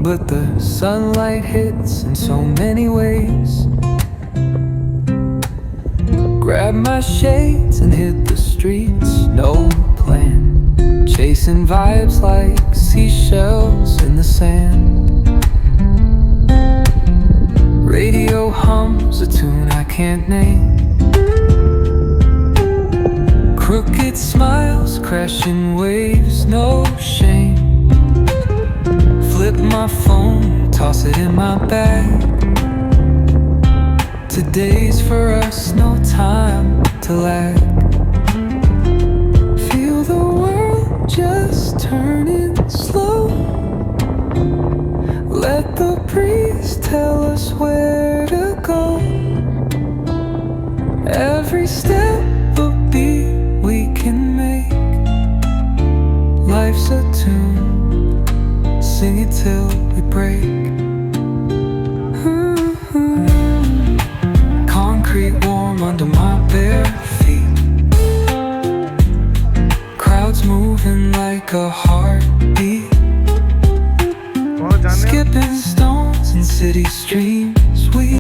but the sunlight hits in so many ways. Grab my shades and hit the streets, no plan, chasing vibes like seashells in the sand. Radio hums a tune I can't name. Crooked smiles, crashing waves, no shame. Flip my phone, toss it in my bag. Today's for us, no time to lag. Feel the world just turning slow. Let the breeze tell us where to go. Every step a beat we can make. Life's a tune, sing it till we break. Concrete warm under my bare feet. Crowds moving like a heartbeat. Skipping stones in city streams.